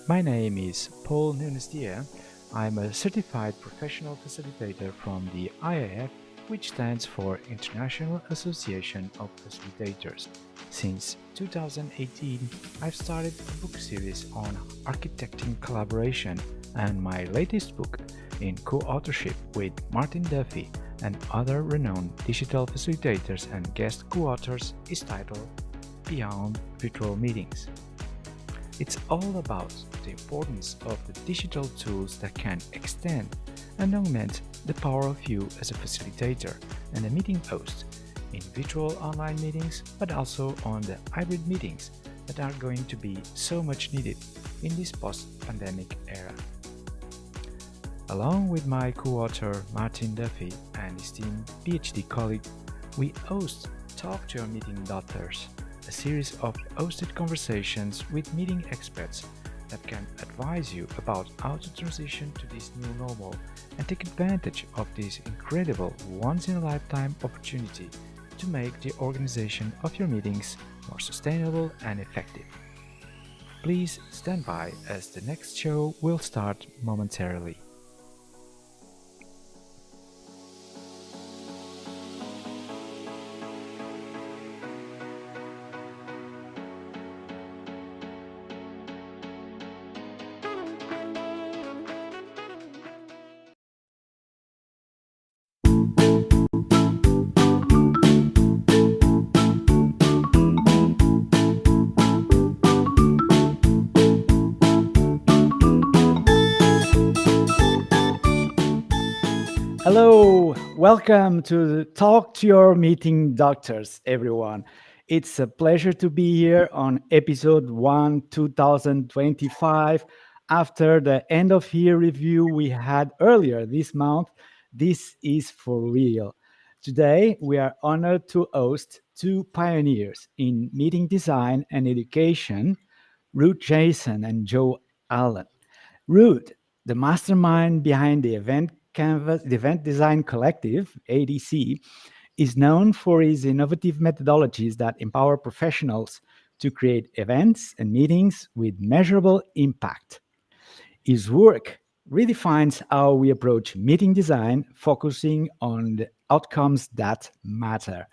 My name is Paul Nunes-Dier. I'm a certified professional facilitator from the IAF, which stands for International Association of Facilitators. Since 2018, I've started a book series on architecting collaboration, and my latest book, in co-authorship with Martin Duffy and other renowned digital facilitators and guest co-authors, is titled Beyond Virtual Meetings. It's all about the importance of the digital tools that can extend and augment the power of you as a facilitator and a meeting host in virtual online meetings, but also on the hybrid meetings that are going to be so much needed in this post-pandemic era. Along with my co-author Martin Duffy and esteemed PhD colleague, we host Talk to Your Meeting Doctors, a series of hosted conversations with meeting experts that can advise you about how to transition to this new normal and take advantage of this incredible once-in-a-lifetime opportunity to make the organization of your meetings more sustainable and effective. Please stand by as the next show will start momentarily. Hello, welcome to Talk to Your Meeting Doctors, everyone. It's a pleasure to be here on episode 1, 2025. After the end of year review we had earlier this month, this is for real. Today, we are honored to host two pioneers in meeting design and education, Rud Janssen and Joe Allen. Rud, the mastermind behind the Event Design Collective, ADC, is known for his innovative methodologies that empower professionals to create events and meetings with measurable impact. His work redefines how we approach meeting design, focusing on the outcomes that matter.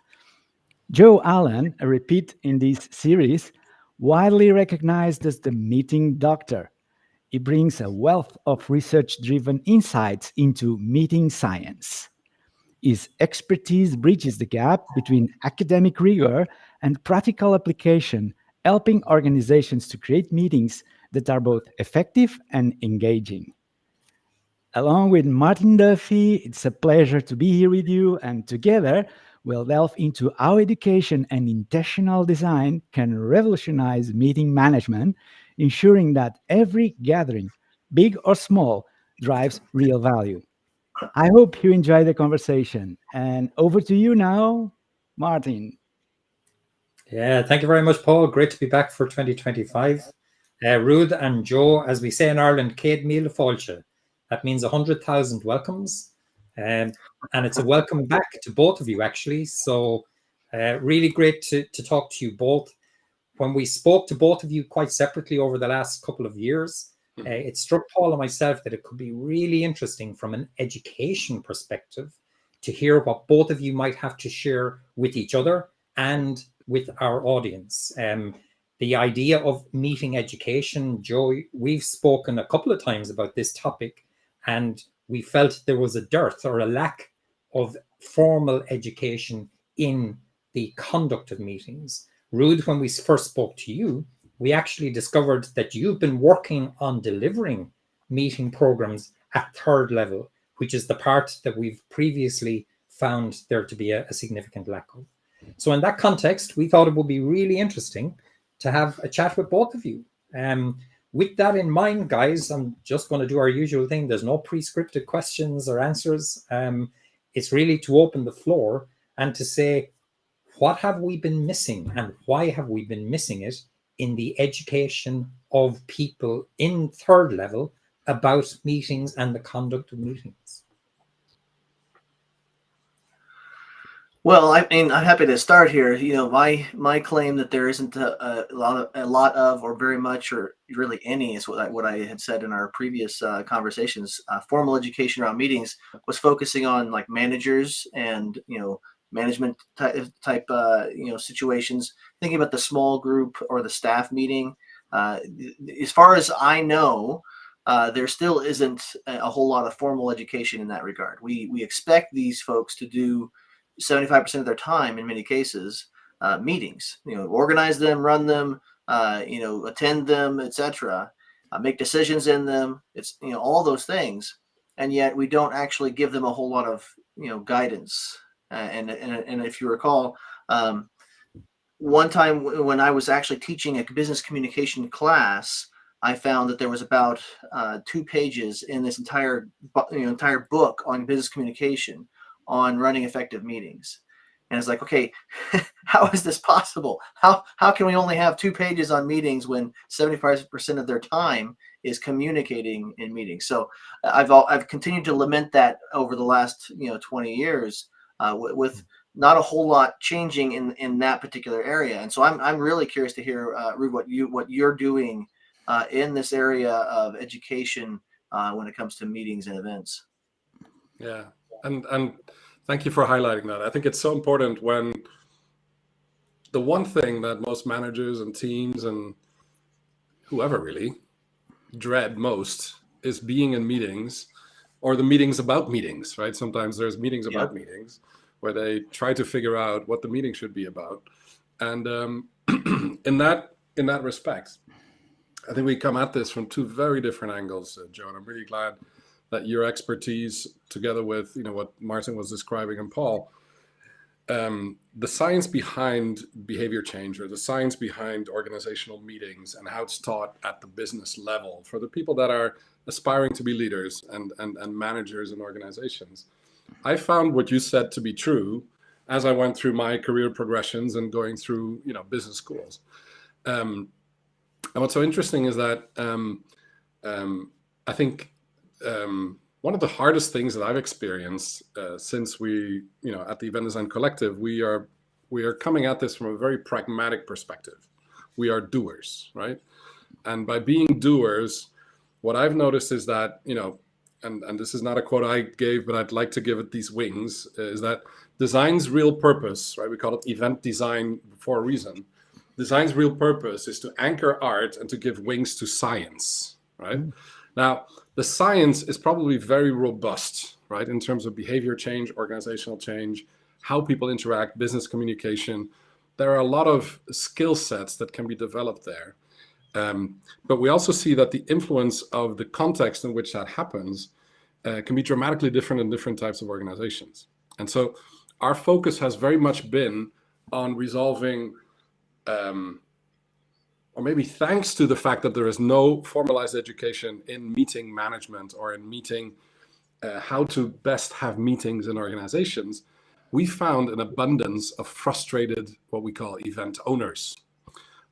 Joe Allen, a repeat in this series, widely recognized as the meeting doctor. He brings a wealth of research driven insights into meeting science. His expertise bridges the gap between academic rigor and practical application, helping organizations to create meetings that are both effective and engaging. Along with Martin Duffy, it's a pleasure to be here with you, and together we'll delve into how education and intentional design can revolutionize meeting management, ensuring that every gathering, big or small, drives real value. I hope you enjoy the conversation. And over to you now, Martin. Yeah, thank you very much, Paul. Great to be back for 2025. Rud and Joe, as we say in Ireland, Céad Míle Fáilte. That means 100,000 welcomes. And it's a welcome back to both of you, actually. So really great to talk to you both. When we spoke to both of you quite separately over the last couple of years, it struck Paul and myself that it could be really interesting from an education perspective to hear what both of you might have to share with each other and with our audience. The idea of meeting education, Joe, we've spoken a couple of times about this topic, and we felt there was a dearth or a lack of formal education in the conduct of meetings. Rud, when we first spoke to you, we actually discovered that you've been working on delivering meeting programs at third level, which is the part that we've previously found there to be a significant lack of. So in that context, we thought it would be really interesting to have a chat with both of you. With that in mind, guys, I'm just going to do our usual thing. There's no pre-scripted questions or answers. It's really to open the floor and to say, what have we been missing and why have we been missing it in the education of people in third level about meetings and the conduct of meetings? Well, I mean, I'm happy to start here. You know, my claim that there isn't a lot of, or very much, or really any, is what I had said in our previous conversations. Formal education around meetings was focusing on like managers and management type situations. Thinking about the small group or the staff meeting. Uh, as far as I know, there still isn't a whole lot of formal education in that regard. We expect these folks to do 75% of their time in many cases meetings, organize them, run them, attend them, etc., make decisions in them. It's all those things, and yet we don't actually give them a whole lot of guidance. And if you recall, one time when I was actually teaching a business communication class, I found that there was about 2 pages in this entire book on business communication on running effective meetings. And it's like, okay, how is this possible? How can we only have 2 pages on meetings when 75% of their time is communicating in meetings? So I've continued to lament that over the last 20 years with not a whole lot changing in that particular area. And so I'm really curious to hear, Rud, what you're doing in this area of education when it comes to meetings and events. Yeah, and thank you for highlighting that. I think it's so important when the one thing that most managers and teams and whoever really dread most is being in meetings or the meetings about meetings, right? Sometimes there's meetings about meetings where they try to figure out what the meeting should be about. And in that respect, I think we come at this from two very different angles, Joe, and I'm really glad that your expertise, together with what Martin was describing and Paul, the science behind behavior change, or the science behind organizational meetings and how it's taught at the business level for the people that are aspiring to be leaders and managers in organizations. I found what you said to be true as I went through my career progressions and going through business schools. And what's so interesting is that I think one of the hardest things that I've experienced since we, at the Event Design Collective, we are coming at this from a very pragmatic perspective. We are doers, right? And by being doers, what I've noticed is that, and this is not a quote I gave, but I'd like to give it these wings, is that design's real purpose, right? We call it event design for a reason. Design's real purpose is to anchor art and to give wings to science, right? Now, the science is probably very robust, right? In terms of behavior change, organizational change, how people interact, business communication. There are a lot of skill sets that can be developed there. But we also see that the influence of the context in which that happens can be dramatically different in different types of organizations. And so our focus has very much been on resolving, or maybe thanks to the fact that there is no formalized education in meeting management or in meeting how to best have meetings in organizations, we found an abundance of frustrated, what we call event owners,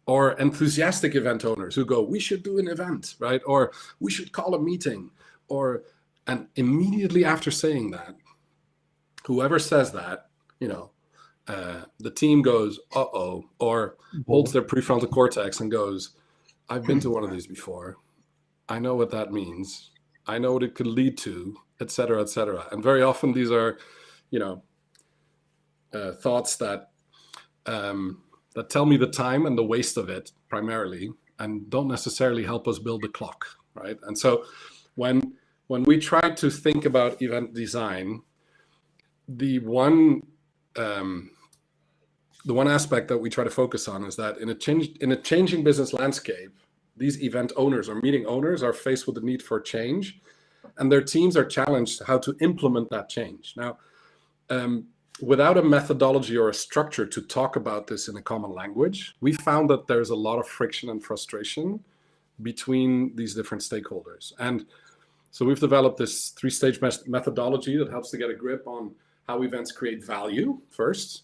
or enthusiastic event owners who go, we should do an event, right? Or we should call a meeting. And immediately after saying that, whoever says that, the team goes, uh-oh, or holds their prefrontal cortex and goes, I've been to one of these before. I know what that means. I know what it could lead to, et cetera, et cetera. And very often these are, thoughts that tell me the time and the waste of it primarily, and don't necessarily help us build the clock, right? And so when we try to think about event design, the one aspect that we try to focus on is that in a changing business landscape, these event owners or meeting owners are faced with the need for change, and their teams are challenged how to implement that change. Now, without a methodology or a structure to talk about this in a common language, we found that there's a lot of friction and frustration between these different stakeholders. And so we've developed this 3-stage methodology that helps to get a grip on how events create value first,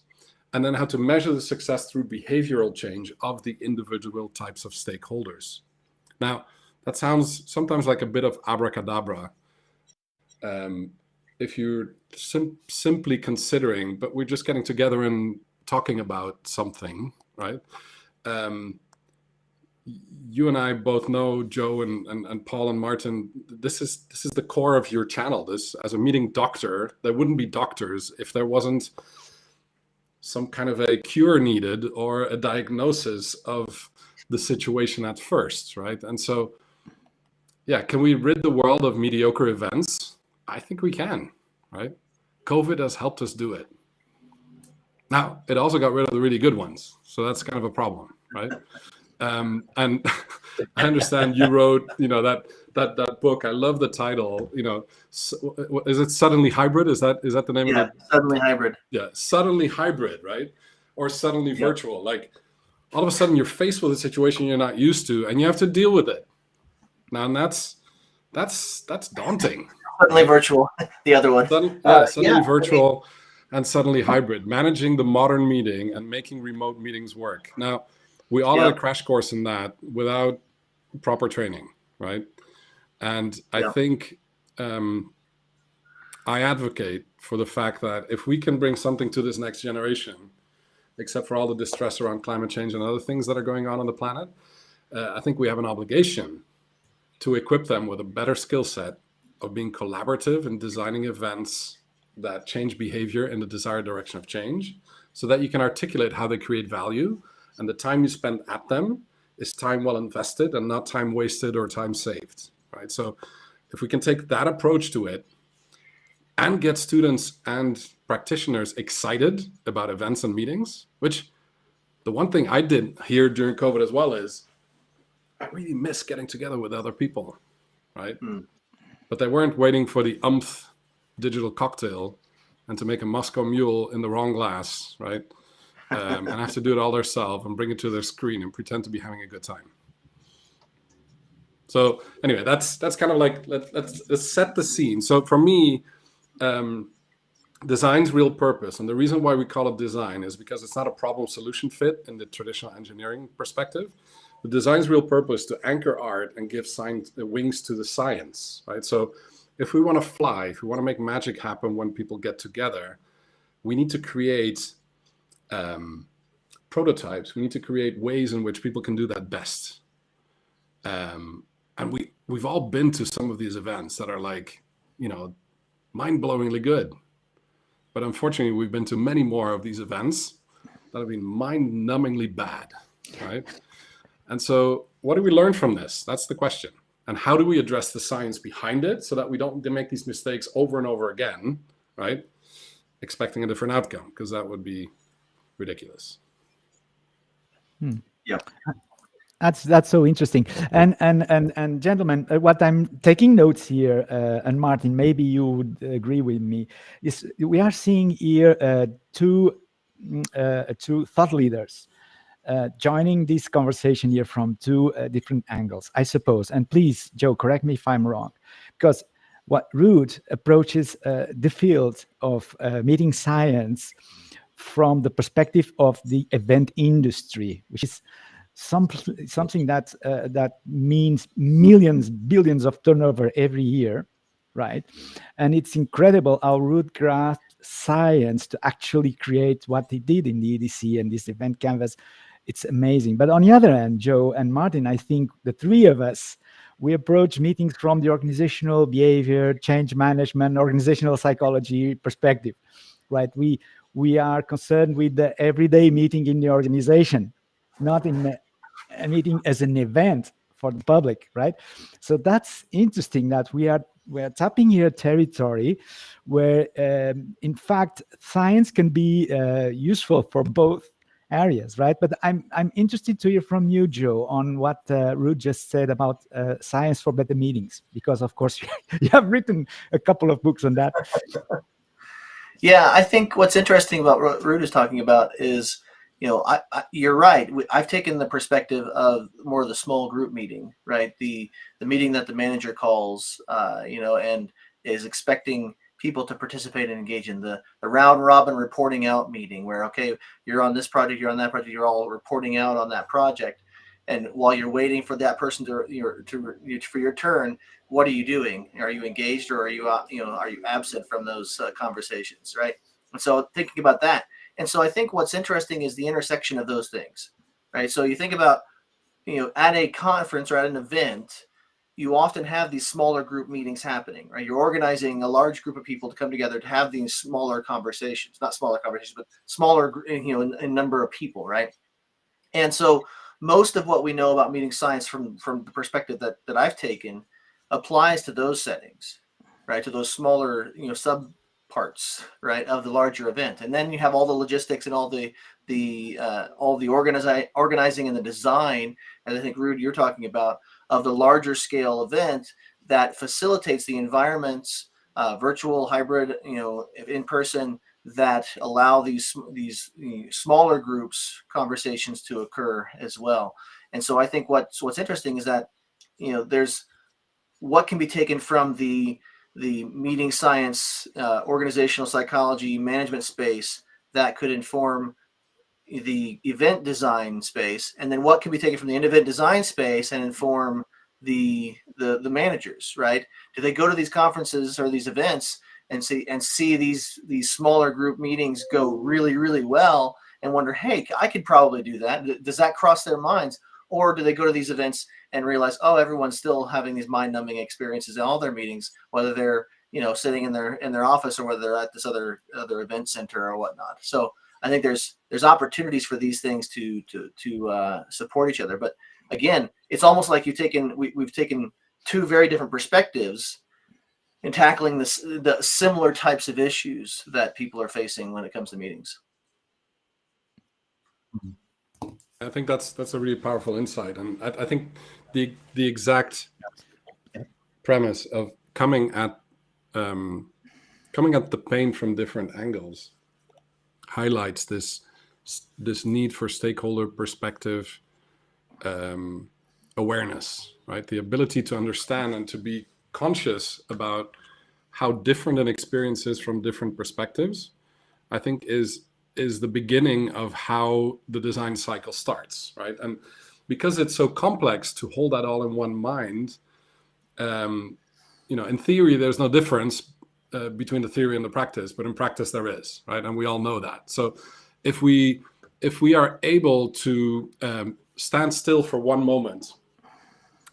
and then how to measure the success through behavioral change of the individual types of stakeholders. Now, that sounds sometimes like a bit of abracadabra. if you're simply considering, but we're just getting together and talking about something, right? You and I both know, Joe and Paul and Martin, this is the core of your channel. This, as a meeting doctor, there wouldn't be doctors if there wasn't some kind of a cure needed or a diagnosis of the situation at first, right? And so, yeah, can we rid the world of mediocre events? I think we can, right? COVID has helped us do it. Now, it also got rid of the really good ones, so that's kind of a problem, right? And I understand you wrote, that book. I love the title. Is it Suddenly Hybrid? Is that the name of it? Yeah, Suddenly Hybrid. Yeah, Suddenly Hybrid, right? Or Suddenly Virtual. Like, all of a sudden you're faced with a situation you're not used to, and you have to deal with it. Now, and that's daunting. Suddenly Virtual, the other one. Suddenly Virtual and Suddenly Hybrid. Managing the modern meeting and making remote meetings work. Now, we all had a crash course in that without proper training, right? And I think I advocate for the fact that if we can bring something to this next generation, except for all the distress around climate change and other things that are going on the planet, I think we have an obligation to equip them with a better skill set of being collaborative and designing events that change behavior in the desired direction of change, so that you can articulate how they create value, and the time you spend at them is time well invested and not time wasted or time saved, right? So if we can take that approach to it and get students and practitioners excited about events and meetings, which the one thing I did here during COVID as well is I really miss getting together with other people, right? But they weren't waiting for the digital cocktail and to make a Moscow Mule in the wrong glass, right? And have to do it all themselves and bring it to their screen and pretend to be having a good time. So anyway, that's kind of like, let's set the scene. So for me, design's real purpose, and the reason why we call it design is because it's not a problem solution fit in the traditional engineering perspective. The design's real purpose to anchor art and give wings to the science, right? So if we want to fly, if we want to make magic happen when people get together, we need to create prototypes. We need to create ways in which people can do that best. And we've all been to some of these events that are like, mind-blowingly good. But unfortunately, we've been to many more of these events that have been mind-numbingly bad, right? And so what do we learn from this? That's the question. And how do we address the science behind it so that we don't make these mistakes over and over again, right? Expecting a different outcome, because that would be ridiculous. Yeah. That's so interesting. And gentlemen, what I'm taking notes here, and Martin, maybe you would agree with me, is we are seeing here two thought leaders joining this conversation here from two different angles, I suppose. And please, Joe, correct me if I'm wrong, because what Rud approaches the field of meeting science from the perspective of the event industry, which is something that means millions, billions of turnover every year, right? And it's incredible how Rud grasped science to actually create what he did in the EDC and this event canvas. It's amazing. But on the other hand, Joe and Martin, I think the three of us, we approach meetings from the organizational behavior, change management, organizational psychology perspective, right? We are concerned with the everyday meeting in the organization, not in a meeting as an event for the public, right? So that's interesting that we're tapping here territory where, in fact, science can be useful for both areas, right? But I'm interested to hear from you, Joe, on what Rud just said about science for better meetings, because of course you have written a couple of books on that. Yeah, I think what's interesting about what Rud is talking about is, you're right. I've taken the perspective of more of the small group meeting, right? The meeting that the manager calls, and is expecting people to participate and engage in the round robin reporting out meeting where, okay, you're on this project, you're on that project, you're all reporting out on that project. And while you're waiting for that person for your turn, what are you doing? Are you engaged, or are you are you absent from those conversations, right? And so thinking about that. And so I think what's interesting is the intersection of those things, right? So you think about, at a conference or at an event, you often have these smaller group meetings happening, right? You're organizing a large group of people to come together to have these smaller conversations, not smaller conversations, but smaller, in number of people, right? And so most of what we know about meeting science from the perspective that I've taken applies to those settings, right? To those smaller, sub parts, right, of the larger event. And then you have all the logistics and all the organizing and the design, and I think, Rud, you're talking about, of the larger scale event that facilitates the environments, virtual, hybrid, in person, that allow these smaller groups conversations to occur as well. And so I think what's interesting is that, there's what can be taken from the meeting science, organizational psychology, management space that could inform the event design space, and then what can be taken from the event design space and inform the managers, right? Do they go to these conferences or these events and see these smaller group meetings go really, really well and wonder, hey, I could probably do that? Does that cross their minds? Or do they go to these events and realize, oh, everyone's still having these mind-numbing experiences in all their meetings, whether they're sitting in their office or whether they're at this other event center or whatnot? So I think there's opportunities for these things to support each other. But again, it's almost like we've taken two very different perspectives in tackling the similar types of issues that people are facing when it comes to meetings. I think that's a really powerful insight, and I think the exact premise of coming at the pain from different angles highlights this need for stakeholder perspective awareness, right? The ability to understand and to be conscious about how different an experience is from different perspectives, I think is the beginning of how the design cycle starts, right? And because it's so complex to hold that all in one mind, in theory, there's no difference between the theory and the practice, but in practice there is, right? And we all know that. So if we are able to stand still for one moment,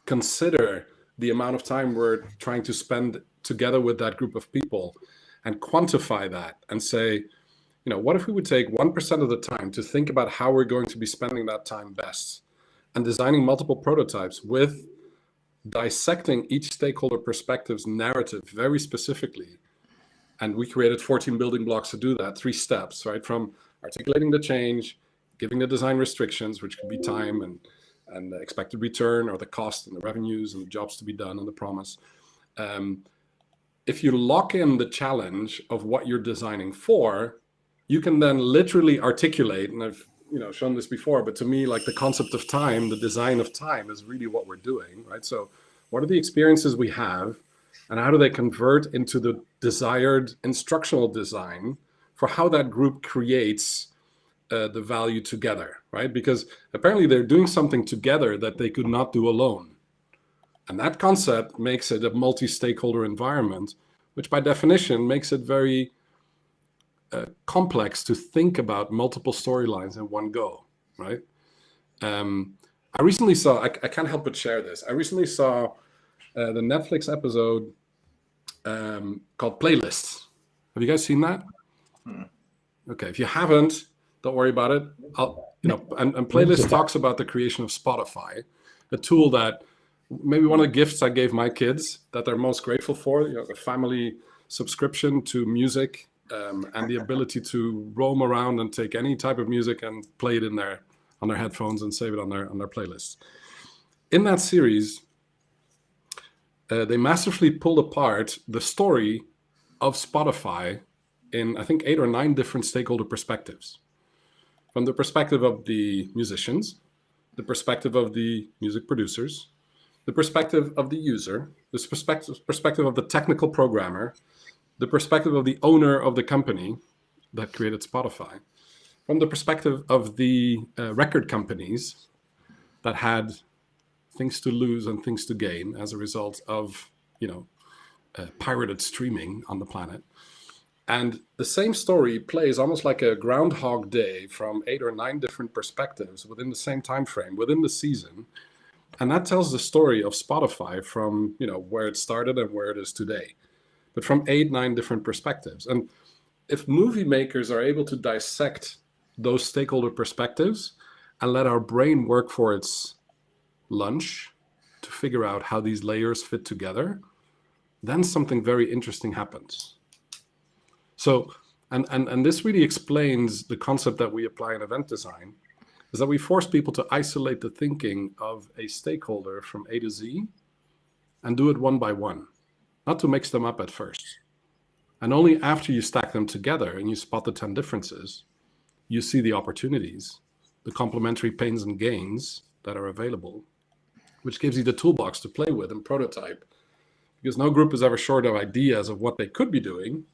consider the amount of time we're trying to spend together with that group of people, and quantify that and say, what if we would take 1% of the time to think about how we're going to be spending that time best, and designing multiple prototypes with dissecting each stakeholder perspective's narrative very specifically. And we created 14 building blocks to do that, 3 steps, right? From articulating the change, giving the design restrictions, which could be time and the expected return, or the cost and the revenues and the jobs to be done and the promise. If you lock in the challenge of what you're designing for, you can then literally articulate, and I've shown this before, but to me, like, the concept of time, the design of time, is really what we're doing, right? So what are the experiences we have, and how do they convert into the desired instructional design for how that group creates the value together, right? Because apparently they're doing something together that they could not do alone. And that concept makes it a multi-stakeholder environment, which by definition makes it very complex to think about multiple storylines in one go, right? I recently saw, I can't help but share this. I recently saw the Netflix episode called Playlists. Have you guys seen that? Okay, if you haven't, don't worry about it. And Playlist talks about the creation of Spotify, a tool that maybe one of the gifts I gave my kids that they're most grateful for, a family subscription to music, and the ability to roam around and take any type of music and play it on their headphones and save it on their playlists. In that series, they massively pulled apart the story of Spotify in, I think, 8 or 9 different stakeholder perspectives. From the perspective of the musicians, the perspective of the music producers, the perspective of the user, the perspective of the technical programmer, the perspective of the owner of the company that created Spotify, from the perspective of the record companies that had things to lose and things to gain as a result of, pirated streaming on the planet. And the same story plays almost like a Groundhog Day from 8 or 9 different perspectives within the same time frame, within the season. And that tells the story of Spotify from, where it started and where it is today, but from 8, 9 different perspectives. And if movie makers are able to dissect those stakeholder perspectives and let our brain work for its lunch to figure out how these layers fit together, then something very interesting happens. So, and this really explains the concept that we apply in event design, is that we force people to isolate the thinking of a stakeholder from A to Z and do it one by one, not to mix them up at first. And only after you stack them together and you spot the 10 differences, you see the opportunities, the complementary pains and gains that are available, which gives you the toolbox to play with and prototype. Because no group is ever short of ideas of what they could be doing,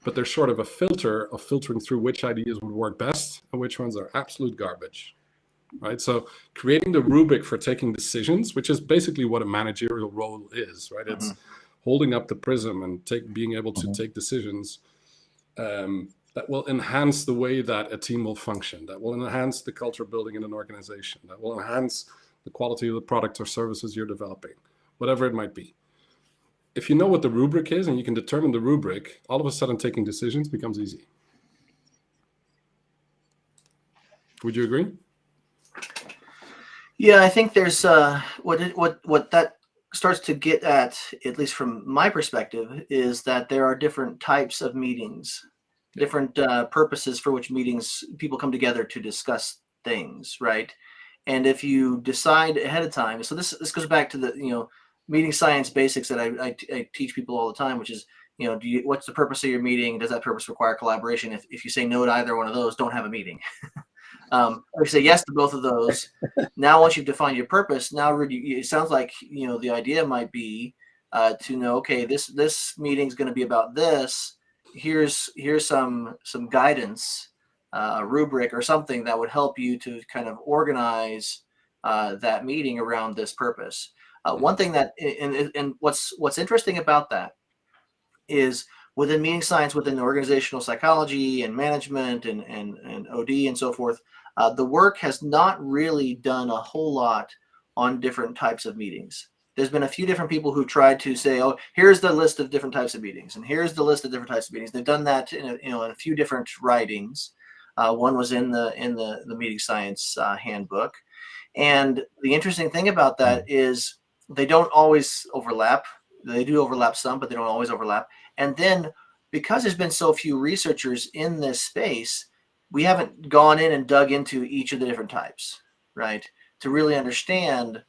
but there's sort of a filter of filtering through which ideas would work best and which ones are absolute garbage, right? So creating the rubric for taking decisions, which is basically what a managerial role is, right? It's holding up the prism and being able to take decisions that will enhance the way that a team will function, that will enhance the culture building in an organization, that will enhance the quality of the product or services you're developing, whatever it might be. If you know what the rubric is and you can determine the rubric, all of a sudden taking decisions becomes easy. Would you agree? Yeah, I think there's what that starts to get at least from my perspective, is that there are different types of meetings, different purposes for which meetings people come together to discuss things, right? And if you decide ahead of time, so this goes back to the meeting science basics that I teach people all the time, which is what's the purpose of your meeting? Does that purpose require collaboration? If you say no to either one of those, don't have a meeting. If you say yes to both of those, now once you've defined your purpose, now it sounds like the idea might be to know, okay, this meeting is going to be about this. Here's some guidance, a rubric or something that would help you to kind of organize that meeting around this purpose. One thing that and what's interesting about that is within meeting science, within organizational psychology and management and OD and so forth, the work has not really done a whole lot on different types of meetings. There's been a few different people who tried to say, oh, here's the list of different types of meetings, and here's the list of different types of meetings. They've done that in a few different writings. One was in the meeting science handbook. And the interesting thing about that is they don't always overlap. They do overlap some, but they don't always overlap. And then because there's been so few researchers in this space, we haven't gone in and dug into each of the different types, right? To really understand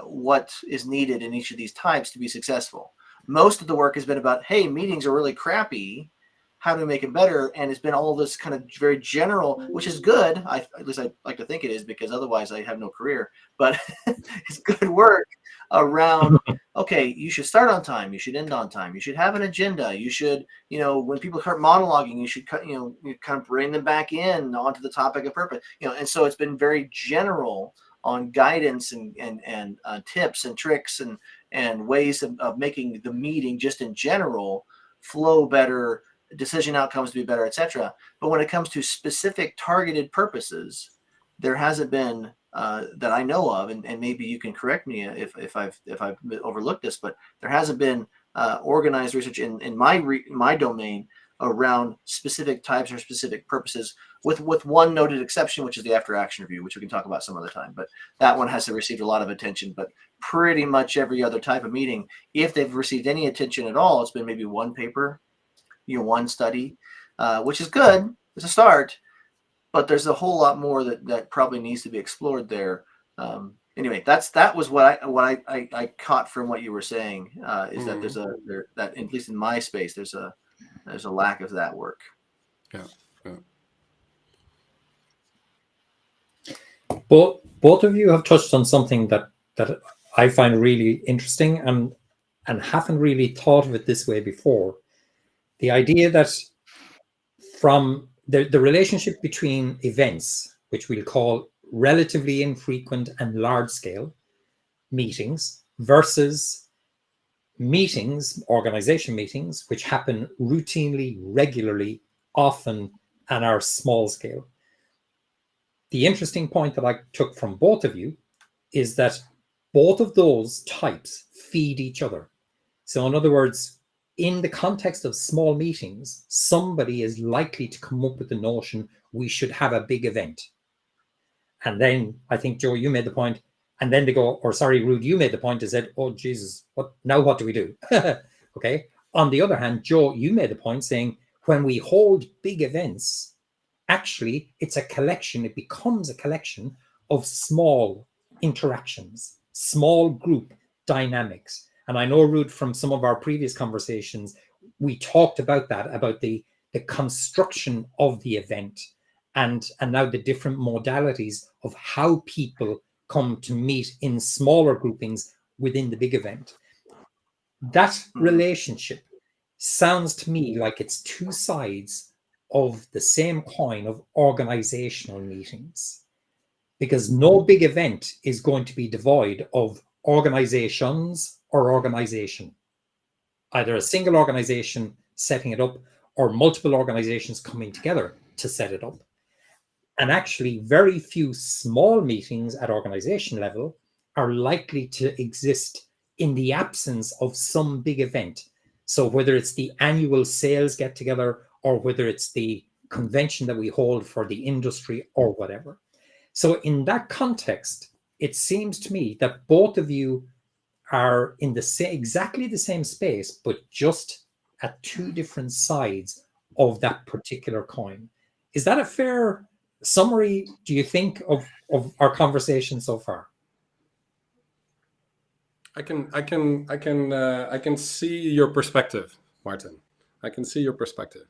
what is needed in each of these types to be successful. Most of the work has been about, hey, meetings are really crappy. How do we make it better? And it's been all this kind of very general, which is good. At least I like to think it is, because otherwise I have no career. But it's good work around, okay, you should start on time. You should end on time. You should have an agenda. You should, when people start monologuing, you should, you kind of bring them back in onto the topic of purpose. And so it's been very general on guidance and tips and tricks and ways of making the meeting just in general flow better, decision outcomes to be better, etc. But when it comes to specific targeted purposes, there hasn't been that I know of, and maybe you can correct me if I've overlooked this, but there hasn't been organized research in my domain around specific types or specific purposes, with one noted exception, which is the after action review, which we can talk about some other time. But that one has received a lot of attention. But pretty much every other type of meeting, if they've received any attention at all, it's been maybe one paper, one study, which is good. It's a start, but there's a whole lot more that probably needs to be explored there. Anyway, that was what I caught from what you were saying, is that there's that at least in my space there's a lack of that work. Yeah. Both of you have touched on something that I find really interesting and haven't really thought of it this way before. The idea that from the relationship between events, which we'll call relatively infrequent and large scale meetings versus meetings, organization meetings, which happen routinely, regularly, often, and are small scale. The interesting point that I took from both of you is that both of those types feed each other. So in other words, in the context of small meetings, somebody is likely to come up with the notion we should have a big event. And then I think, Joe, you made the point, and then they go, or sorry, Rud, you made the point and said, oh, Jesus, what do we do? Okay. On the other hand, Joe, you made the point saying when we hold big events, actually, it's a collection, it becomes a collection of small interactions, small group dynamics. And I know, Rud, from some of our previous conversations, we talked about that, about the construction of the event and now the different modalities of how people come to meet in smaller groupings within the big event. That relationship sounds to me like it's two sides of the same coin of organizational meetings, because no big event is going to be devoid of organizations or organization, either a single organization setting it up or multiple organizations coming together to set it up. And actually, very few small meetings at organization level are likely to exist in the absence of some big event. So whether it's the annual sales get together or whether it's the convention that we hold for the industry or whatever. So in that context, it seems to me that both of you are in the same, exactly the same space, but just at two different sides of that particular coin. Is that a fair summary, do you think, of our conversation so far? I can see your perspective, Martin. I can see your perspective.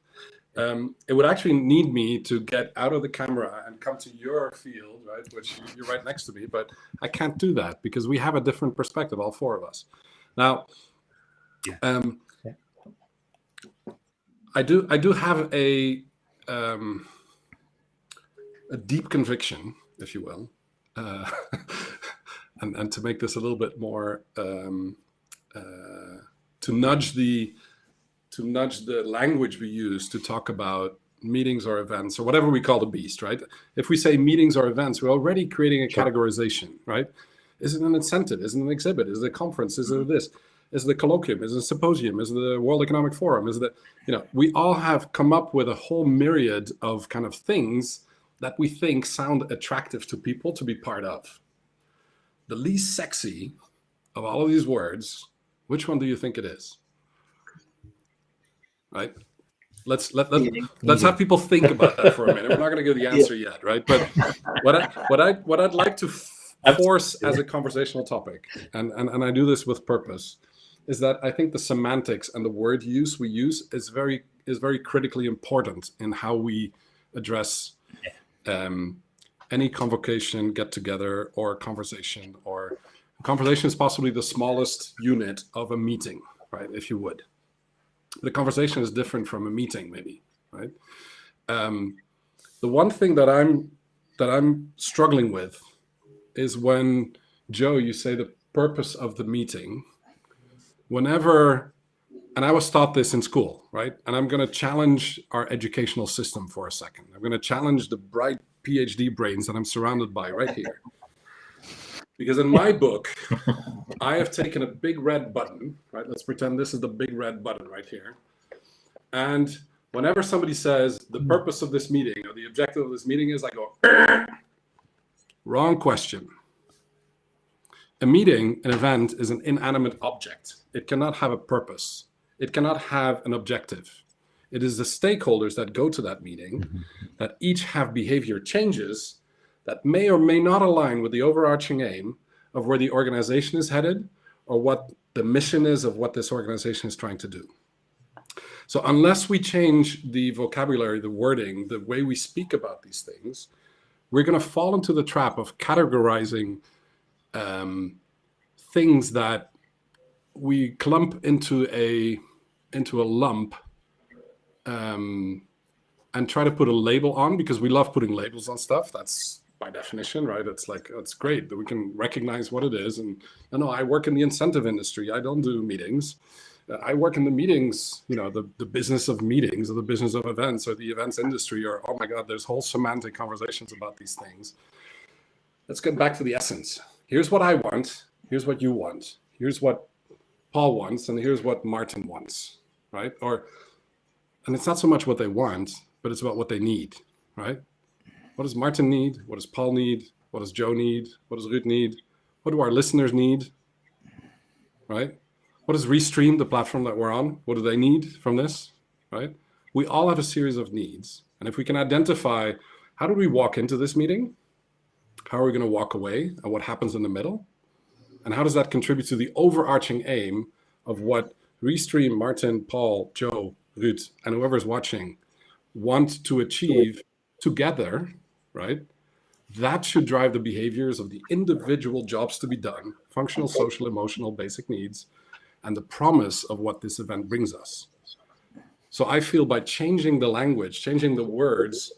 It would actually need me to get out of the camera and come to your field, right, which you're right next to me, but I can't do that because we have a different perspective, all four of us. Now, I do have a deep conviction, if you will, and to make this a little bit more, to nudge the language we use to talk about meetings or events or whatever we call the beast, right? If we say meetings or events, we're already creating a categorization, right? Is it an incentive? Is it an exhibit? Is it a conference? Is it this? Is it a colloquium? Is it a symposium? Is it the World Economic Forum? Is it, we all have come up with a whole myriad of kind of things that we think sound attractive to people to be part of. The least sexy of all of these words, which one do you think it is? Right? Let's have people think about that for a minute. We're not going to give the answer yet, right? But what I'd like to force as a conversational topic, and I do this with purpose, is that I think the semantics and the word use we use is very critically important in how we address any convocation, get together, or conversation. Or conversation is possibly the smallest unit of a meeting, right? If you would. The conversation is different from a meeting, maybe, right? The one thing that I'm struggling with is when, Joe, you say the purpose of the meeting. Whenever, and I was taught this in school, right? And I'm going to challenge our educational system for a second. I'm going to challenge the bright PhD brains that I'm surrounded by right here. Because in my book, I have taken a big red button, right? Let's pretend this is the big red button right here. And whenever somebody says the purpose of this meeting or the objective of this meeting is, I go, wrong question. A meeting, an event, is an inanimate object. It cannot have a purpose. It cannot have an objective. It is the stakeholders that go to that meeting that each have behavior changes that may or may not align with the overarching aim of where the organization is headed or what the mission is of what this organization is trying to do. So unless we change the vocabulary, the wording, the way we speak about these things, we're going to fall into the trap of categorizing things that we clump into a lump and try to put a label on, because we love putting labels on stuff. That's by definition, right? It's like, it's great that we can recognize what it is. And I work in the incentive industry. I don't do meetings. I work in the meetings, the business of meetings, or the business of events, or the events industry, or, oh my God, there's whole semantic conversations about these things. Let's get back to the essence. Here's what I want. Here's what you want. Here's what Paul wants. And here's what Martin wants, right? And it's not so much what they want, but it's about what they need, right? What does Martin need? What does Paul need? What does Joe need? What does Rud need? What do our listeners need, right? What does Restream, the platform that we're on, what do they need from this, right? We all have a series of needs. And if we can identify, how do we walk into this meeting? How are we going to walk away? And what happens in the middle? And how does that contribute to the overarching aim of what Restream, Martin, Paul, Joe, Rud, and whoever's watching want to achieve together, right? That should drive the behaviors of the individual jobs to be done, functional, social, emotional, basic needs, and the promise of what this event brings us. So I feel by changing the language, changing the words,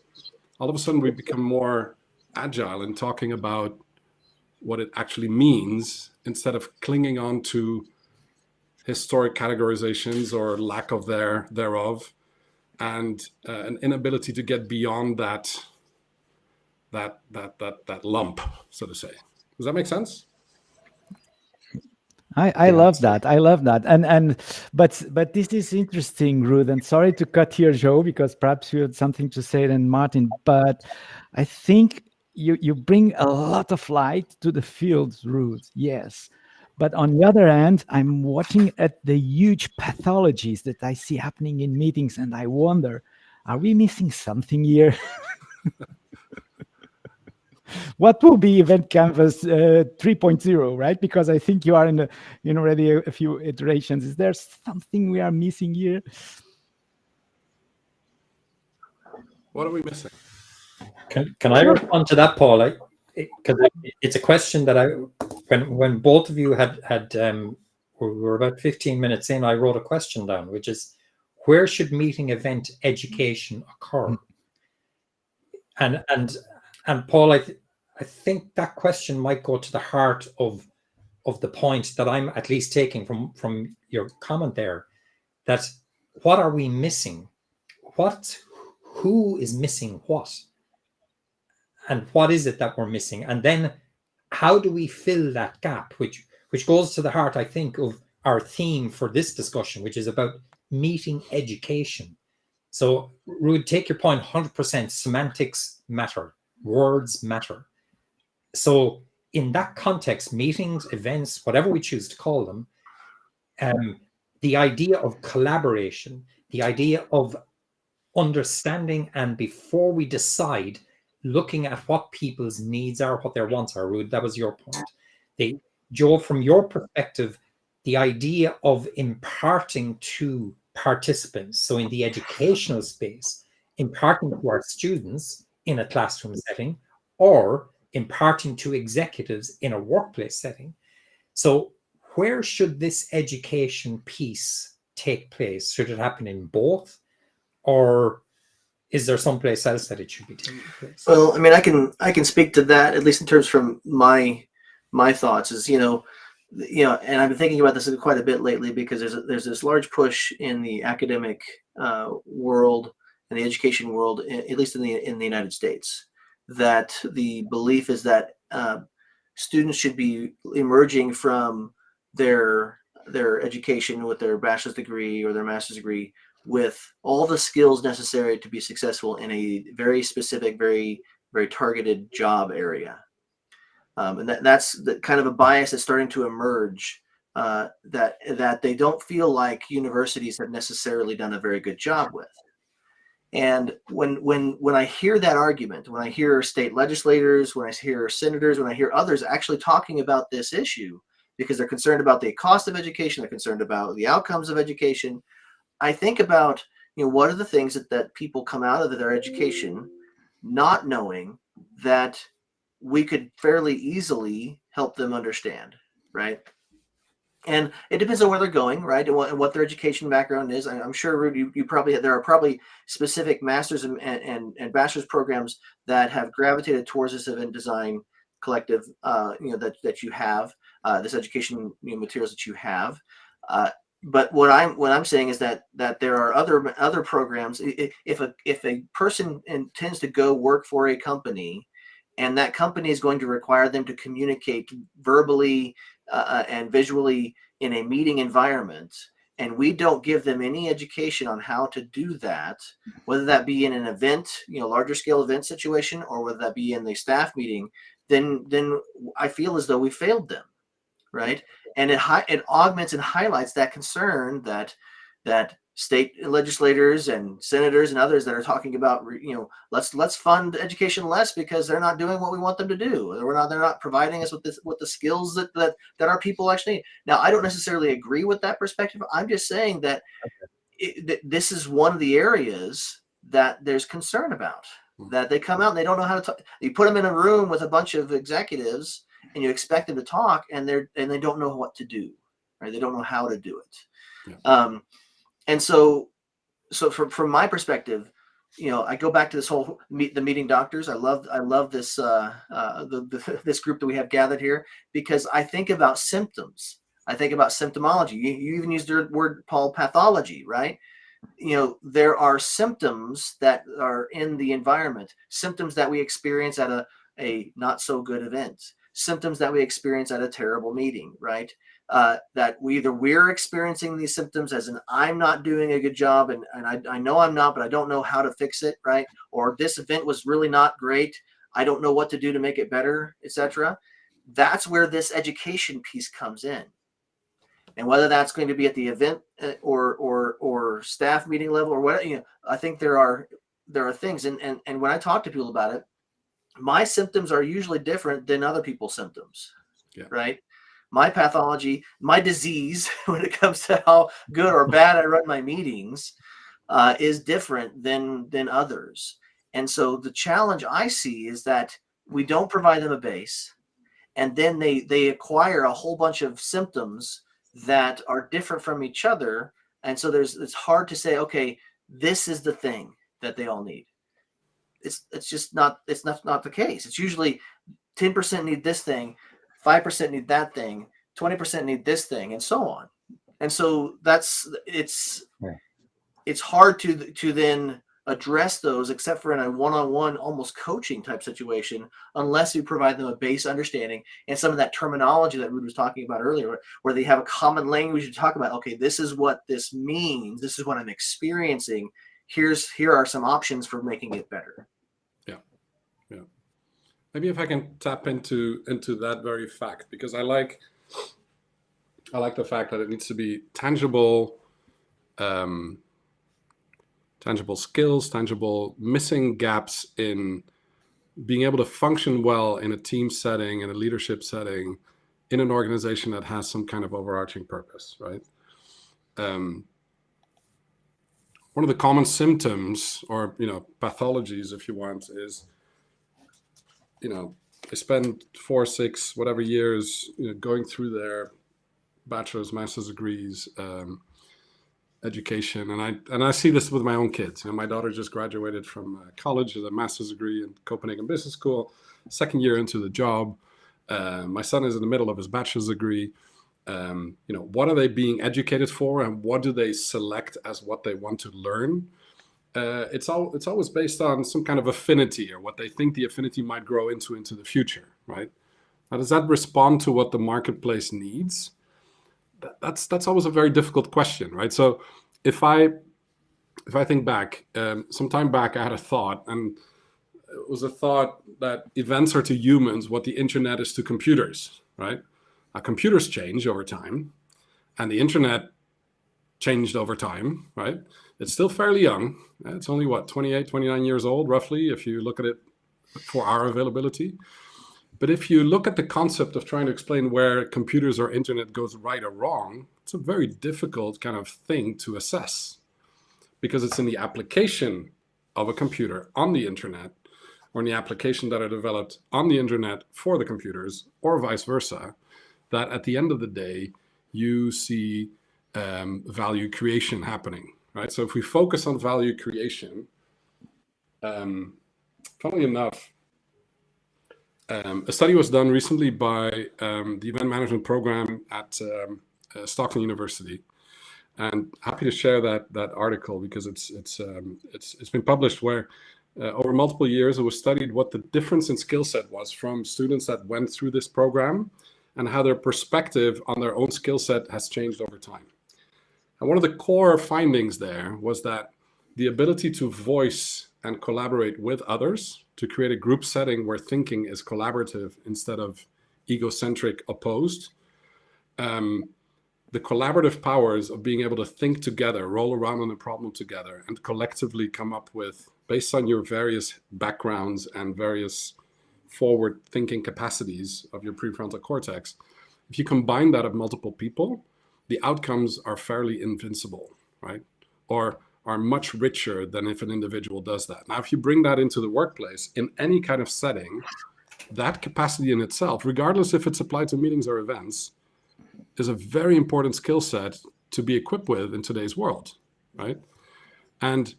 all of a sudden we become more agile in talking about what it actually means, instead of clinging on to historic categorizations or lack of thereof, and an inability to get beyond that lump, so to say. Does that make sense? I love that. I love that. But this is interesting, Rud. And sorry to cut here, Joe, because perhaps you had something to say then, Martin. But I think you bring a lot of light to the field, Rud. Yes. But on the other hand, I'm watching at the huge pathologies that I see happening in meetings, and I wonder, are we missing something here? What will be Event Canvas 3.0, right? Because I think you are in already a few iterations. Is there something we are missing here? What are we missing? Can I respond to that, Paul? Because it's a question that when both of you had we were about 15 minutes in, I wrote a question down, which is, where should meeting event education occur? And Paul, I think that question might go to the heart of the point that I'm at least taking from your comment there, that what are we missing? Who is missing what? And what is it that we're missing? And then how do we fill that gap, which goes to the heart, I think, of our theme for this discussion, which is about meeting education. So, Rud, take your point 100%. Semantics matter. Words matter. So in that context, meetings, events, whatever we choose to call them, the idea of collaboration, the idea of understanding, and before we decide, looking at what people's needs are, what their wants are. Rud, that was your point. Joe, from your perspective, the idea of imparting to participants, so in the educational space, imparting to our students in a classroom setting, or imparting to executives in a workplace setting. So where should this education piece take place? Should it happen in both? Or is there someplace else that it should be taking place? Well, I mean, I can speak to that, at least in terms from my thoughts, is, and I've been thinking about this quite a bit lately, because there's this large push in the academic world and the education world, at least in the United States, that the belief is that students should be emerging from their education with their bachelor's degree or their master's degree with all the skills necessary to be successful in a very specific, very, very targeted job area. And that's the kind of a bias that's starting to emerge, that they don't feel like universities have necessarily done a very good job with. And when I hear that argument, when I hear state legislators, when I hear senators, when I hear others actually talking about this issue, because they're concerned about the cost of education, they're concerned about the outcomes of education, I think about, what are the things that people come out of their education not knowing that we could fairly easily help them understand, right? And it depends on where they're going, right? And what their education background is. I'm sure, Rud, you probably there are probably specific masters and bachelor's programs that have gravitated towards this event design collective, that you have, this education materials that you have. But what I'm saying is that there are other programs. If a person intends to go work for a company, and that company is going to require them to communicate verbally and visually in a meeting environment, and we don't give them any education on how to do that, whether that be in an event, larger scale event situation, or whether that be in the staff meeting, then I feel as though we failed them, right? And it augments and highlights that concern that state legislators and senators and others that are talking about, let's fund education less because they're not doing what we want them to do. They're not providing us with the skills that our people actually need. Now, I don't necessarily agree with that perspective. I'm just saying that this is one of the areas that there's concern about, that they come out and they don't know how to talk. You put them in a room with a bunch of executives and you expect them to talk, and they don't know what to do, right? They don't know how to do it. Yeah. And so from my perspective, I go back to this whole the meeting doctors. I love this this group that we have gathered here, because I think about symptoms. I think about symptomology. You even used the word, Paul, pathology, right? There are symptoms that are in the environment, symptoms that we experience at a not so good event, symptoms that we experience at a terrible meeting, right? That we're experiencing these symptoms as in, I'm not doing a good job, and I know I'm not, but I don't know how to fix it, right? Or this event was really not great, I don't know what to do to make it better, etc. That's where this education piece comes in. And whether that's going to be at the event or staff meeting level or what, I think there are things, and when I talk to people about it, my symptoms are usually different than other people's symptoms, right? My pathology, my disease, when it comes to how good or bad I run my meetings, is different than others. And so the challenge I see is that we don't provide them a base, and then they acquire a whole bunch of symptoms that are different from each other. And so it's hard to say, okay, this is the thing that they all need. It's just not the case. It's usually 10% need this thing, 5% need that thing, 20% need this thing, and so on. And so it's hard to then address those, except for in a one-on-one, almost coaching type situation, unless you provide them a base understanding and some of that terminology that Rud was talking about earlier, where they have a common language to talk about. Okay, this is what this means. This is what I'm experiencing. Here are some options for making it better. Yeah. Maybe if I can tap into that very fact, because I like the fact that it needs to be tangible. Tangible skills, tangible missing gaps in being able to function well in a team setting, in a leadership setting, in an organization that has some kind of overarching purpose, right? One of the common symptoms, or pathologies, if you want, is they spend 4, 6, whatever years going through their bachelor's, master's degrees, education, and I see this with my own kids. My daughter just graduated from college with a master's degree in Copenhagen Business School, second year into the job. My son is in the middle of his bachelor's degree. What are they being educated for, and what do they select as what they want to learn? It's always based on some kind of affinity, or what they think the affinity might grow into the future, right? Now, does that respond to what the marketplace needs? That's always a very difficult question, right? So if I think back, some time back, I had a thought, and it was a thought that events are to humans what the internet is to computers, right? Computers change over time, and the internet changed over time, right? It's still fairly young. It's only 28, 29 years old, roughly, if you look at it for our availability. But if you look at the concept of trying to explain where computers or internet goes right or wrong, it's a very difficult kind of thing to assess, because it's in the application of a computer on the internet, or in the application that are developed on the internet for the computers, or vice versa, that at the end of the day, you see value creation happening, right? So if we focus on value creation, funnily enough, a study was done recently by the event management program at Stockton University, and happy to share that article because it's been published, where over multiple years it was studied what the difference in skill set was from students that went through this program and how their perspective on their own skill set has changed over time. And one of the core findings there was that the ability to voice and collaborate with others to create a group setting where thinking is collaborative instead of egocentric, opposed. The collaborative powers of being able to think together, roll around on a problem together, and collectively come up with, based on your various backgrounds and various forward thinking capacities of your prefrontal cortex, if you combine that of multiple people, the outcomes are fairly invincible, right? Or are much richer than if an individual does that. Now, if you bring that into the workplace, in any kind of setting, that capacity in itself, regardless if it's applied to meetings or events, is a very important skill set to be equipped with in today's world, right? And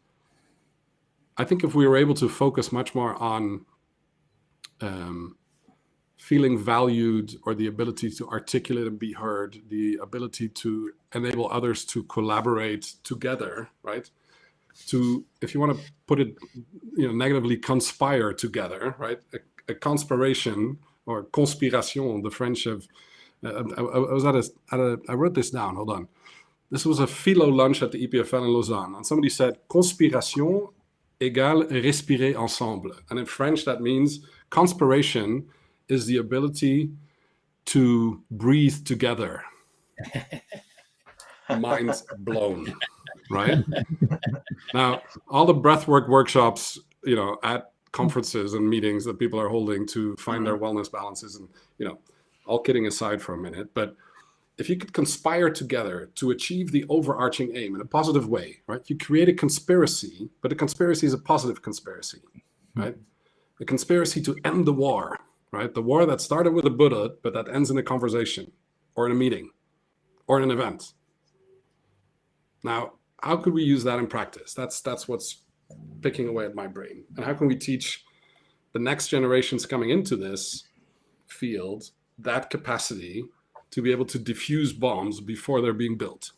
I think if we were able to focus much more on feeling valued, or the ability to articulate and be heard, the ability to enable others to collaborate together, right? To, if you want to put it, negatively, conspire together, right? A conspiration, or conspiration, the French of, I wrote this down, hold on. This was a philo lunch at the EPFL in Lausanne, and somebody said, conspiration égale respirer ensemble. And in French, that means conspiration is the ability to breathe together. Mind blown, right? Now, all the breathwork workshops, at conferences and meetings that people are holding to find their wellness balances, and, all kidding aside for a minute, but if you could conspire together to achieve the overarching aim in a positive way, right? You create a conspiracy, but the conspiracy is a positive conspiracy, right? A conspiracy to end the war, right? The war that started with a bullet, but that ends in a conversation or in a meeting or in an event. Now, how could we use that in practice? That's what's picking away at my brain. And how can we teach the next generations coming into this field that capacity to be able to defuse bombs before they're being built?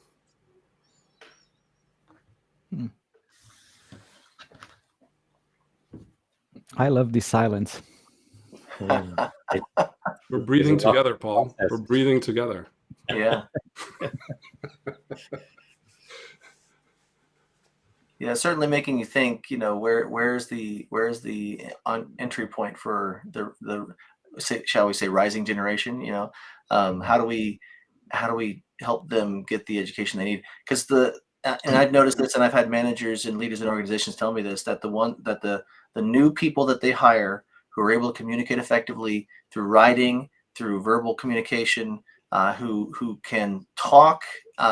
I love this silence. We're breathing together, Paul. We're breathing together. Yeah. Yeah, certainly making you think, where's the entry point for the shall we say rising generation? How do we help them get the education they need? Because and I've noticed this, and I've had managers and leaders in organizations tell me this, that the new people that they hire who are able to communicate effectively through writing, through verbal communication, who can talk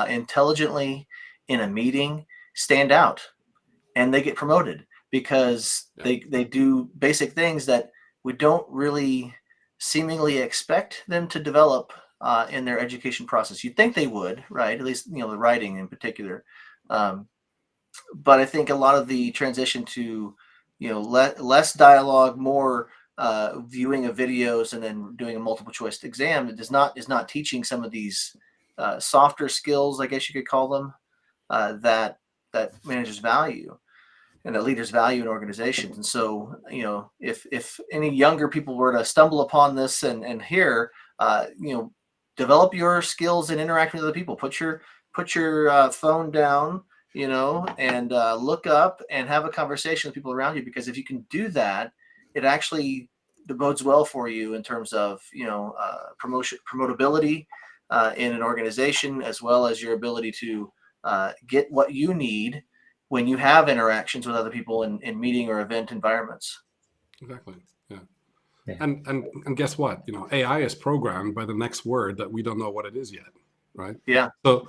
intelligently in a meeting, stand out, and they get promoted because they do basic things that we don't really seemingly expect them to develop in their education process. You'd think they would, right? At least, the writing in particular. But I think a lot of the transition to, less dialogue, more viewing of videos, and then doing a multiple choice exam is not teaching some of these softer skills, I guess you could call them, that managers value and that leaders value in organizations. And so, if any younger people were to stumble upon this and hear, develop your skills in interacting with other people, put your phone down, and look up and have a conversation with people around you, because if you can do that, it actually bodes well for you in terms of, promotability in an organization, as well as your ability to get what you need when you have interactions with other people in meeting or event environments. Exactly. Yeah. And guess what? AI is programmed by the next word that we don't know what it is yet, right? Yeah. So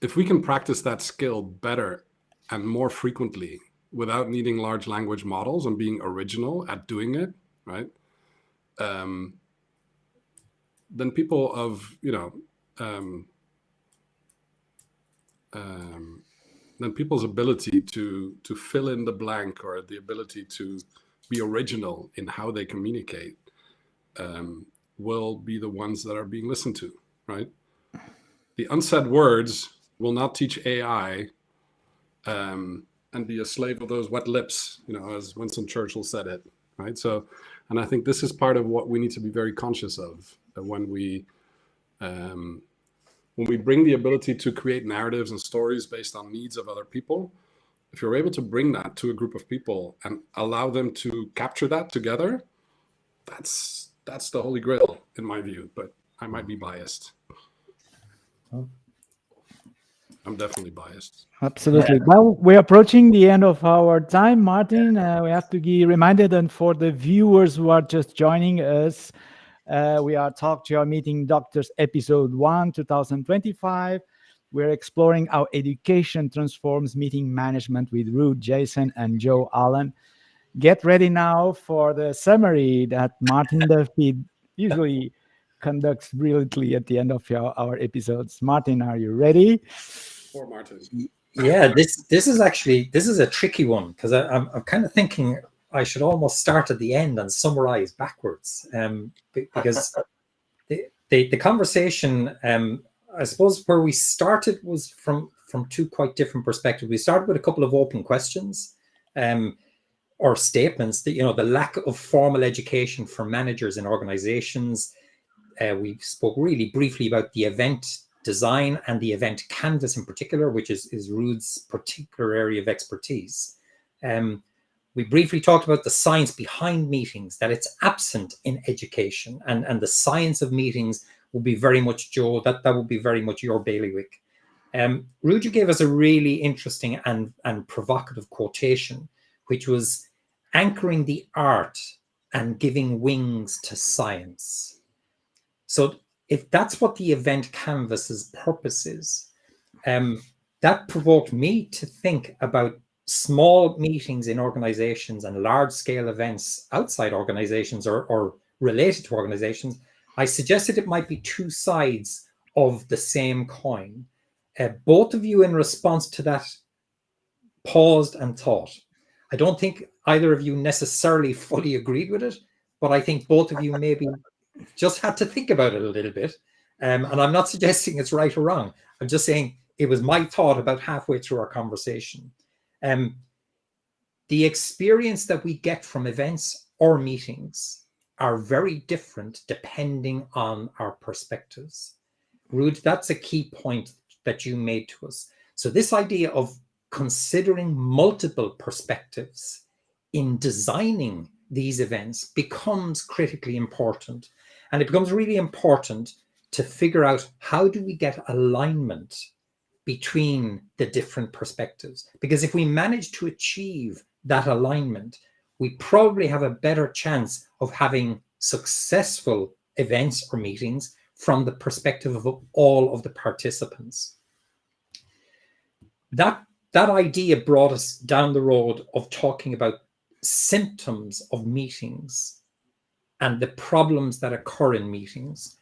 if we can practice that skill better and more frequently without needing large language models and being original at doing it, right? Then people of then people's ability to fill in the blank, or the ability to be original in how they communicate, will be the ones that are being listened to, right? The unsaid words will not teach AI and be a slave of those wet lips, as Winston Churchill said it, right? So, and I think this is part of what we need to be very conscious of, that when we bring the ability to create narratives and stories based on needs of other people, if you're able to bring that to a group of people and allow them to capture that together, that's the holy grail in my view, but I might be biased. I'm definitely biased. Absolutely. Yeah. Well, we're approaching the end of our time, Martin. We have to be reminded, and for the viewers who are just joining us, we are Talk to Your Meeting Doctors, episode 1, 2025. We're exploring how education transforms meeting management with Rud Janssen and Joe Allen. Get ready now for the summary that Martin Duffy usually conducts brilliantly at the end of our episodes. Martin, are you ready? Poor Martin. Yeah, this is a tricky one, because I'm kind of thinking I should almost start at the end and summarize backwards, because the conversation, I suppose where we started was from two quite different perspectives. We started with a couple of open questions, or statements that, the lack of formal education for managers in organizations. We spoke really briefly about the event design and the event canvas in particular, which is Rud's particular area of expertise. We briefly talked about the science behind meetings, that it's absent in education, and the science of meetings will be very much, Joe, that will be very much your bailiwick. Rud, you gave us a really interesting and provocative quotation, which was anchoring the art and giving wings to science. So if that's what the event canvas's purpose is, that provoked me to think about small meetings in organizations and large-scale events outside organizations or related to organizations. I suggested it might be two sides of the same coin. Both of you, in response to that, paused and thought. I don't think either of you necessarily fully agreed with it, but I think both of you maybe just had to think about it a little bit. And I'm not suggesting it's right or wrong. I'm just saying it was my thought about halfway through our conversation. The experience that we get from events or meetings are very different depending on our perspectives. Rud, that's a key point that you made to us. So this idea of considering multiple perspectives in designing these events becomes critically important. And it becomes really important to figure out, how do we get alignment between the different perspectives? Because if we manage to achieve that alignment, we probably have a better chance of having successful events or meetings from the perspective of all of the participants. That idea brought us down the road of talking about symptoms of meetings and the problems that occur in meetings.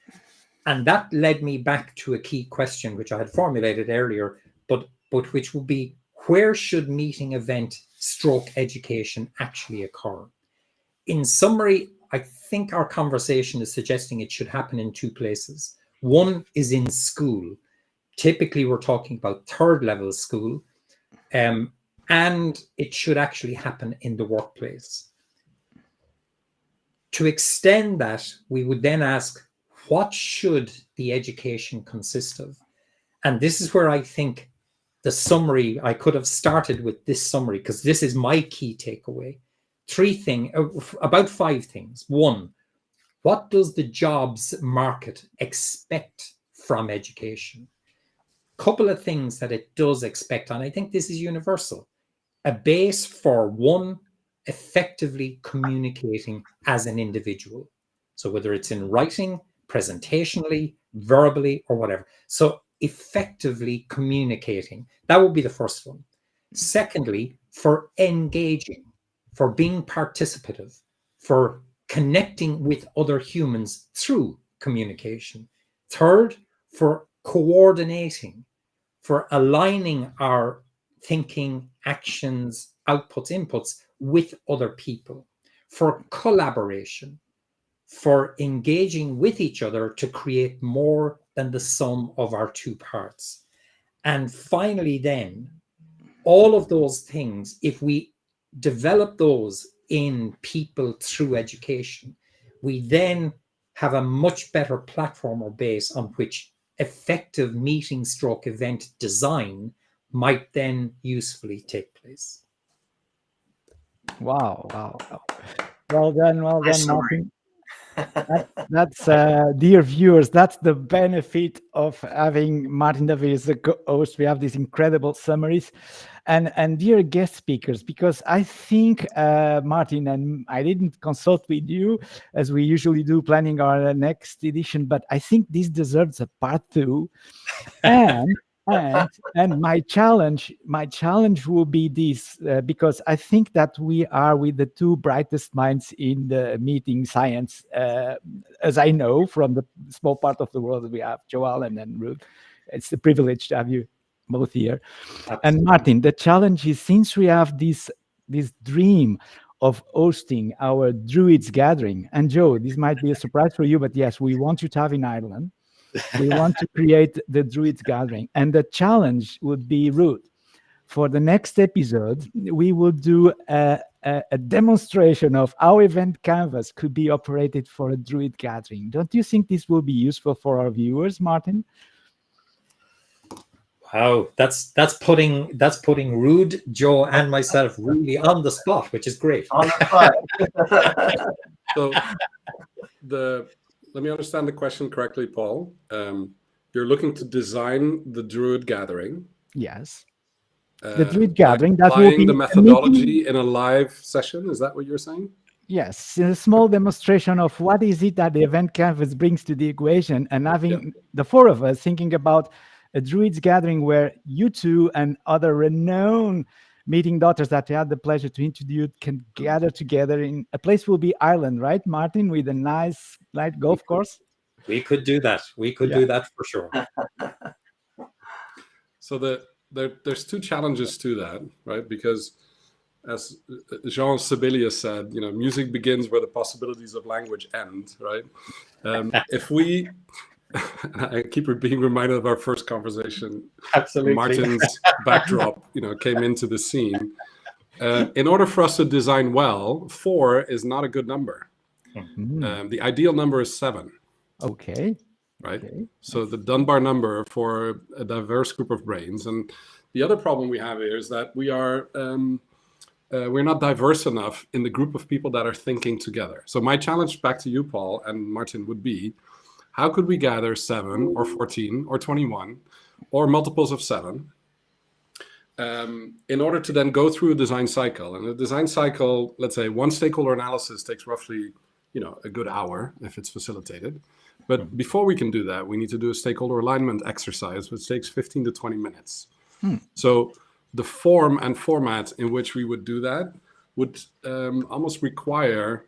And that led me back to a key question, which I had formulated earlier, but which will be, where should meeting, event, stroke education actually occur? In summary, I think our conversation is suggesting it should happen in two places. One is in school. Typically, we're talking about third level school, and it should actually happen in the workplace. To extend that, we would then ask, what should the education consist of? And this is where I think the summary, I could have started with this summary, because this is my key takeaway. About 5 things. 1, what does the jobs market expect from education? Couple of things that it does expect, and I think this is universal. A base for, 1, effectively communicating as an individual. So whether it's in writing, presentationally, verbally, or whatever. So effectively communicating, that would be the first one. Secondly, for engaging, for being participative, for connecting with other humans through communication. Third, for coordinating, for aligning our thinking, actions, outputs, inputs with other people, for collaboration, for engaging with each other to create more than the sum of our two parts. And finally, then, all of those things, if we develop those in people through education, we then have a much better platform or base on which effective meeting stroke event design might then usefully take place. Wow, wow, wow. Well done, Nice summary. Martin. That's dear viewers, that's the benefit of having Martin David as a co-host. We have these incredible summaries. And dear guest speakers, because I think, Martin, and I didn't consult with you as we usually do planning our next edition, but I think this deserves a part 2. And my challenge will be this, because I think that we are with the two brightest minds in the meeting science, as I know from the small part of the world that we have, Joe Allen and Rud. It's a privilege to have you both here. Absolutely. And Martin, the challenge is, since we have this dream of hosting our Druids Gathering, and Joe, this might be a surprise for you, but yes, we want you to have in Ireland. We want to create the Druids Gathering. And the challenge would be, Rud, for the next episode, we will do a demonstration of how Event Canvas could be operated for a Druid Gathering. Don't you think this will be useful for our viewers, Martin? Wow, that's putting Rud, Joe, and myself really on the spot, which is great. On the spot. So let me understand the question correctly, Paul. You're looking to design the Druid Gathering. Yes. The Druid Gathering, that will be the methodology in a live session. Is that what you're saying? Yes, a small demonstration of what is it that the Event Canvas brings to the equation, and having the four of us thinking about a Druids Gathering where you two and other renowned meeting doctors that we had the pleasure to introduce can gather together in a place will be Ireland, right, Martin, with a nice light golf course? We could do that. We could do that for sure. So there's two challenges to that, right? Because as Jean Sibelius said, music begins where the possibilities of language end, right? If we, I keep being reminded of our first conversation. Absolutely. Martin's backdrop, came into the scene. In order for us to design well, 4 is not a good number. Mm-hmm. The ideal number is 7. Okay. Right. Okay. So the Dunbar number for a diverse group of brains. And the other problem we have here is that we're not diverse enough in the group of people that are thinking together. So my challenge back to you, Paul and Martin, would be, how could we gather 7 or 14 or 21 or multiples of 7 in order to then go through a design cycle? And a design cycle, let's say one stakeholder analysis takes roughly, a good hour if it's facilitated. But before we can do that, we need to do a stakeholder alignment exercise, which takes 15 to 20 minutes. So the form and format in which we would do that would almost require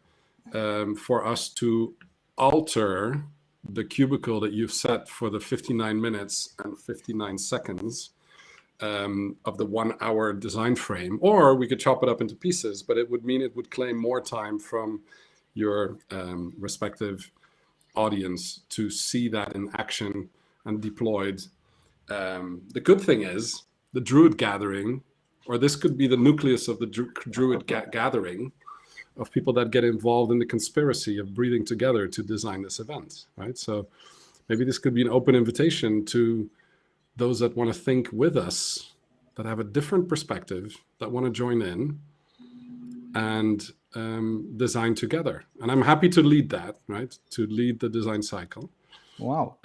for us to alter the cubicle that you've set for the 59 minutes and 59 seconds of the 1 hour design frame, or we could chop it up into pieces, but it would mean it would claim more time from your respective audience to see that in action and deployed. The good thing is the Druid Gathering, or this could be the nucleus of the Druid Gathering, of people that get involved in the conspiracy of breathing together to design this event, right? So maybe this could be an open invitation to those that want to think with us, that have a different perspective, that want to join in and design together. And I'm happy to lead that, right? To lead the design cycle. Wow.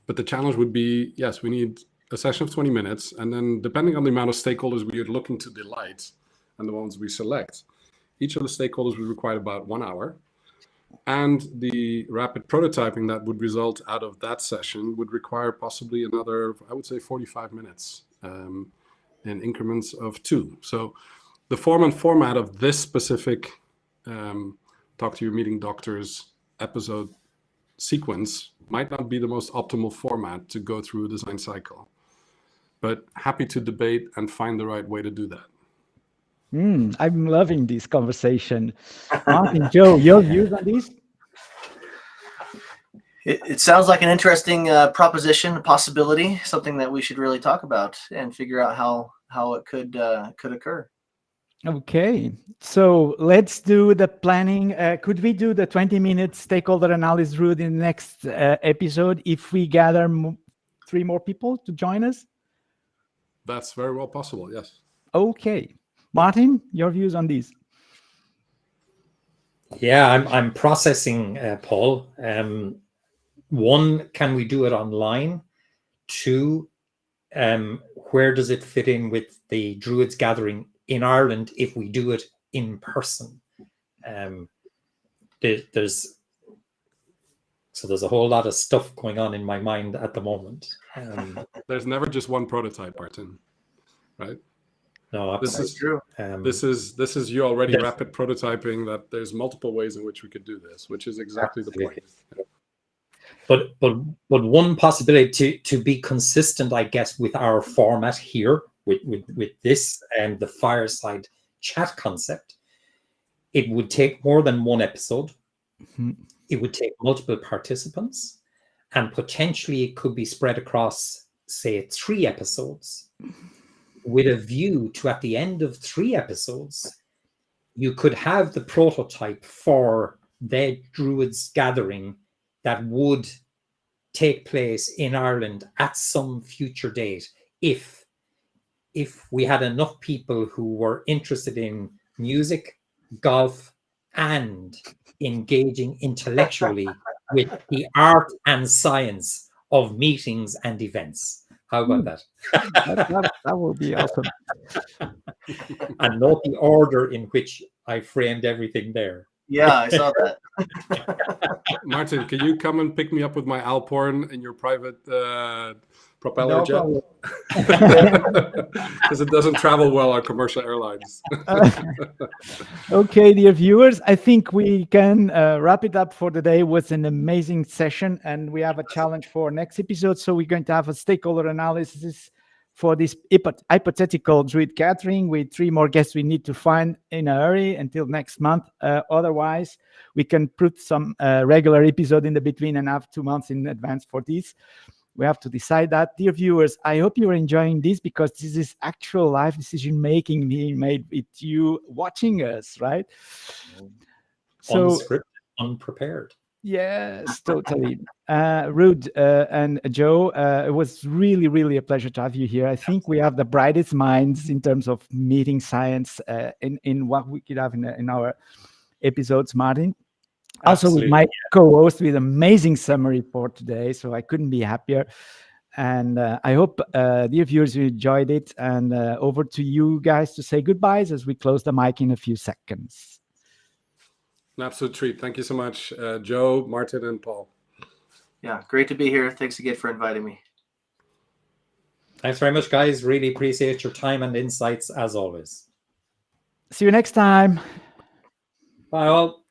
But the challenge would be, yes, we need a session of 20 minutes. And then depending on the amount of stakeholders we are looking to delight and the ones we select, each of the stakeholders would require about 1 hour. And the rapid prototyping that would result out of that session would require possibly another, I would say, 45 minutes in increments of 2. So the form and format of this specific Talk to Your Meeting Doctors episode sequence might not be the most optimal format to go through a design cycle. but happy to debate and find the right way to do that. I'm loving this conversation. Martin, Joe, your views on this? It sounds like an interesting proposition, possibility, something that we should really talk about and figure out how it could occur. Okay, so let's do the planning. Could we do the 20-minute stakeholder analysis route in the next episode if we gather 3 more people to join us? That's very well possible, yes. Okay. Martin, your views on this? Yeah, I'm processing, Paul. 1, can we do it online? 2, where does it fit in with the Druids Gathering in Ireland if we do it in person? There's a whole lot of stuff going on in my mind at the moment. There's never just one prototype, Martin, right? No, This is true. This is you already rapid prototyping that there's multiple ways in which we could do this, which is exactly the point. But one possibility to be consistent, I guess, with our format here, with this and the fireside chat concept, it would take more than 1 episode. Mm-hmm. It would take multiple participants, and potentially it could be spread across, say, 3 episodes, with a view to, at the end of 3 episodes, you could have the prototype for the Druids Gathering that would take place in Ireland at some future date if we had enough people who were interested in music, golf, and engaging intellectually with the art and science of meetings and events. How about that? That will be awesome. And note the order in which I framed everything there. Yeah, I saw that. Martin, can you come and pick me up with my Alphorn in your private propeller jet? Because it doesn't travel well on commercial airlines. Okay, dear viewers, I think we can wrap it up for the day. It was an amazing session, and we have a challenge for next episode. So we're going to have a stakeholder analysis for this hypothetical Druid Gathering with 3 more guests we need to find in a hurry until next month. Otherwise, we can put some regular episode in the between and have 2 months in advance for this. We have to decide that. Dear viewers, I hope you're enjoying this because this is actual live decision making being made with you watching us, right? So, Unscripted, unprepared. yes, totally. Rud and Joe, it was really, really a pleasure to have you here. I think we have the brightest minds in terms of meeting science in what we could have in our episodes, Martin. Also with my co-host with amazing summary for today, so I couldn't be happier. And I hope, dear viewers, you enjoyed it. And over to you guys to say goodbyes as we close the mic in a few seconds. An absolute treat. Thank you so much, Joe, Martin, and Paul. Yeah, great to be here. Thanks again for inviting me. Thanks very much, guys. Really appreciate your time and insights as always. See you next time. Bye all.